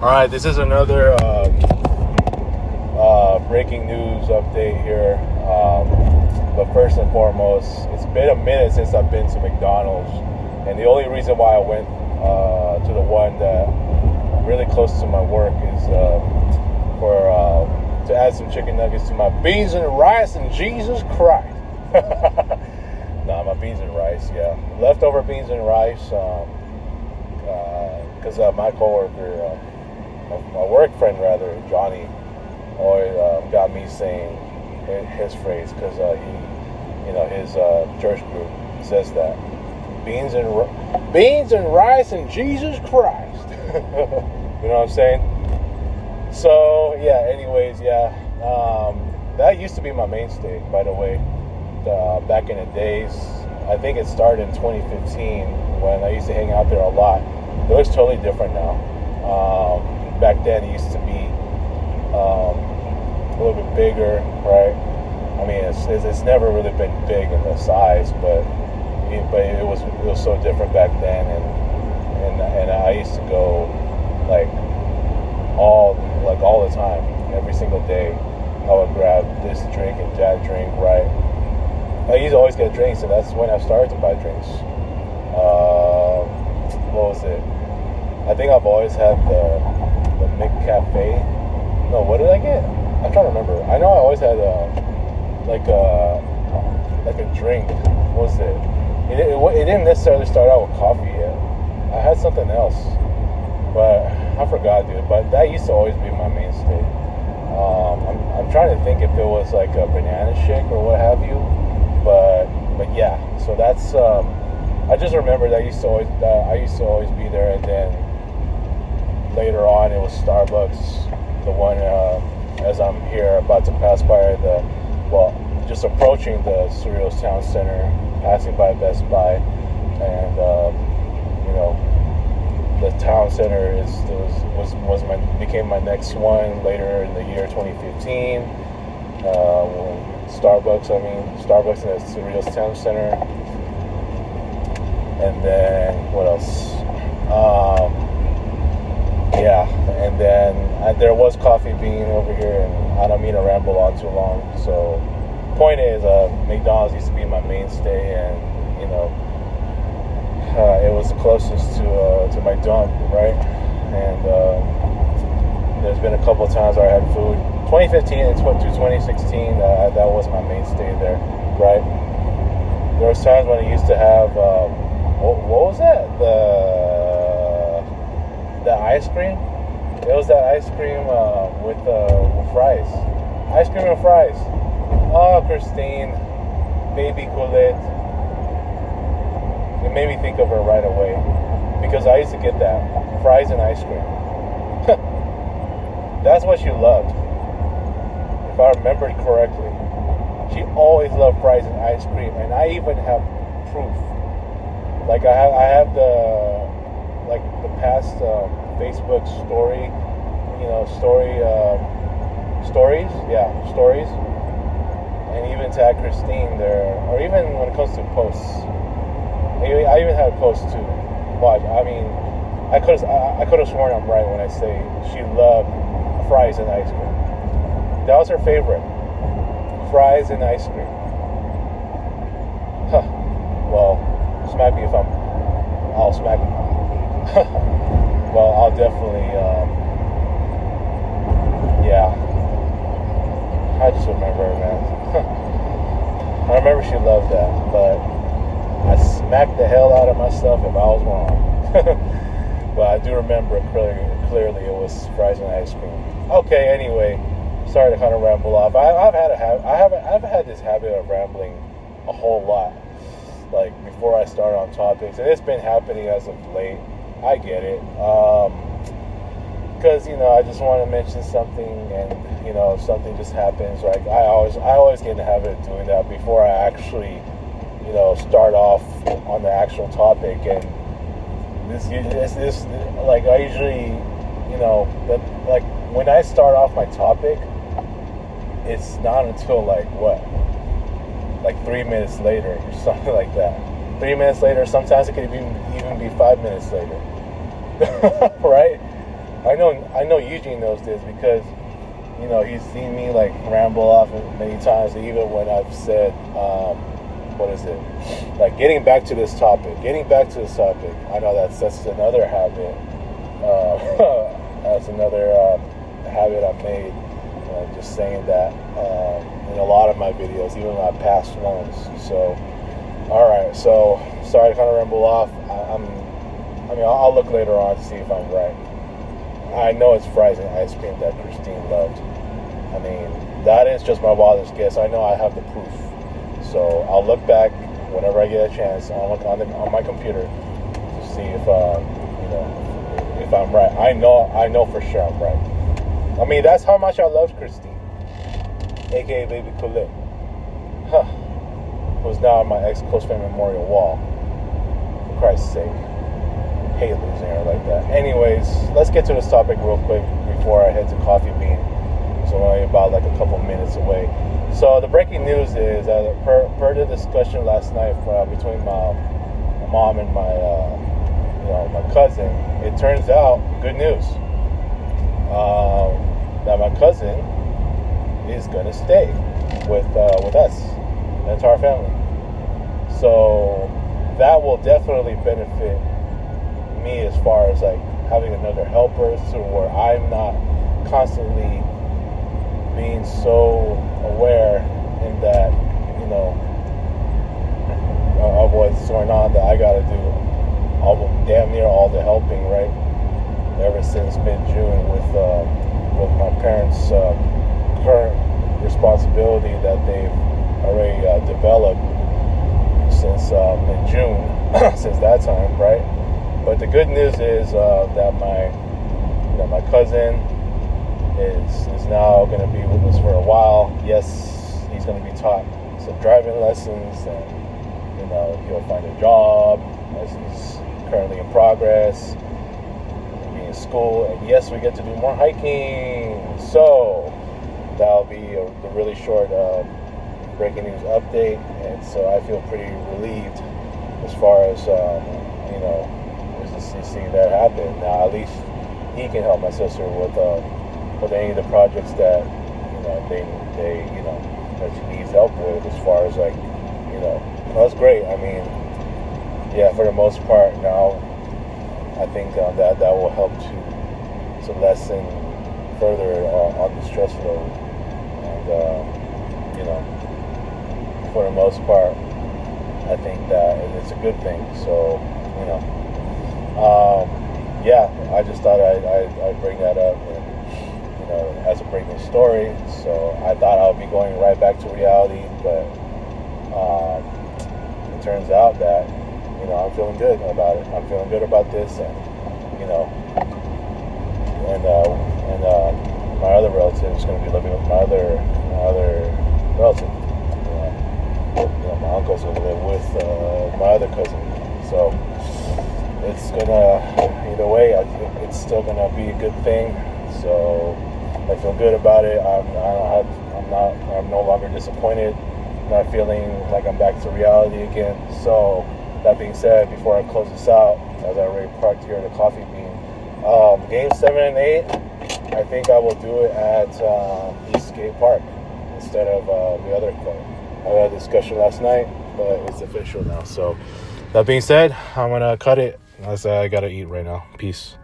All right, this is another breaking news update here. But first and foremost, it's been a minute since I've been to McDonald's, and the only reason why I went to the one that really close to my work is to add some chicken nuggets to my beans and rice. And Jesus Christ, nah, my beans and rice, yeah, leftover beans and rice. Because my coworker, my work friend rather, Johnny, always got me saying his phrase because his church group says that beans and rice and Jesus Christ. You know what I'm saying? So yeah. Anyways, yeah. That used to be my mainstay, by the way. Back in the days, I think it started in 2015 when I used to hang out there a lot. It looks totally different now. Back then, it used to be a little bit bigger, right? I mean, it's never really been big in the size, but it was so different back then, and I used to go all the time, every single day. I would grab this drink and that drink, right? I used to always get drinks, and that's when I started to buy drinks. What was it? I think I've always had the McCafe. No, what did I get? I'm trying to remember. I know I always had like a drink. What was it? It didn't necessarily start out with coffee yet. I had something else, but I forgot, dude. But that used to always be my mainstay. I'm trying to think if it was like a banana shake or what have you, but yeah. So that's I just remember that I used to always be there, and then later on it was Starbucks. The one as I'm here about to pass by just approaching the Cerritos Town Center, passing by Best Buy, and the town center became my next one later in the year 2015. Starbucks in the Cerritos Town Center, and then what else? And then there was Coffee Bean over here, and I don't mean to ramble on too long. So, point is, McDonald's used to be my mainstay, and it was the closest to my dump, right? And there's been a couple of times where I had food. 2015 and 2016, that was my mainstay there, right? There was times when I used to have what was that? The ice cream. It was that ice cream with fries. Ice cream and fries. Oh, Christine, baby Colette. It made me think of her right away because I used to get that fries and ice cream. That's what she loved, if I remembered correctly. She always loved fries and ice cream, and I even have proof. Like I have the past Facebook stories, and even tag Christine there, or even when it comes to posts. I even had a post too. Watch, I mean, I could have sworn I'm right when I say she loved fries and ice cream. That was her favorite, fries and ice cream. Huh. Well, smack me if I'll smack me. Well, I'll definitely, yeah. I just remember her, man. I remember she loved that, but I smacked the hell out of myself if I was wrong. But I do remember it clearly it was fries and ice cream. Okay, anyway, sorry to kind of ramble off. I've had this habit of rambling a whole lot, like before I start on topics, and it's been happening as of late. I get it, because I just want to mention something, and if something just happens, like I always get in the habit of doing that before I actually start off on the actual topic. And this like I usually like when I start off my topic, it's not until like 3 minutes later or something like that. 3 minutes later, sometimes it could even be 5 minutes later. Right? I know Eugene knows this because, you know, he's seen me like ramble off many times, even when I've said, what is it? Like getting back to this topic. I know that's another habit. That's another habit I've made. Just saying that in a lot of my videos, even my past ones. So, all right. So sorry to kind of ramble off. I'll look later on to see if I'm right. I know it's fries and ice cream that Christine loved. I mean, that is just my wildest guess. I know I have the proof. So I'll look back whenever I get a chance on my computer to see if if I'm right. I know for sure I'm right. I mean, that's how much I loved Christine, aka Baby Colette, who's now on my ex-close friend memorial wall. For Christ's sake, hate losing her like that. Anyways, let's get to this topic real quick before I head to Coffee Bean. So only about like a couple minutes away. So the breaking news is that per the discussion last night between my mom and my cousin, it turns out good news. That my cousin is gonna stay with us, the entire family. So that will definitely benefit me as far as like having another helper, to where I'm not constantly being so aware in that, of what's going on, that I gotta do damn near all the helping, right? Ever since mid-June with my parents' current responsibility that they've already developed since mid-June, since that time, right? But the good news is that my cousin is now going to be with us for a while. Yes, he's going to be taught some driving lessons, and he'll find a job as he's currently in progress. School, and yes, we get to do more hiking. So that'll be a really short breaking news update, and so I feel pretty relieved as far as seeing that happen. Now at least he can help my sister with any of the projects that that she needs help with, as far as that's great. I mean, yeah, for the most part now, I think that will help to lessen further on the stress load, and for the most part, I think that it's a good thing. So yeah, I just thought I'd bring that up, and as a breaking story. So I thought I would be going right back to reality, but it turns out that I'm feeling good about it. I'm feeling good about this, and my other relative is going to be living with my other relative. My uncle's going to live with my other cousin. So it's gonna, either way, it's still gonna be a good thing. So I feel good about it. I'm no longer disappointed. Not feeling like I'm back to reality again. So that being said, before I close this out, as I already parked here at the Coffee Bean, Game 7 and 8, I think I will do it at Eastgate Park instead of the other court. I had a discussion last night, but it's official now. So that being said, I'm going to cut it, as I got to eat right now. Peace.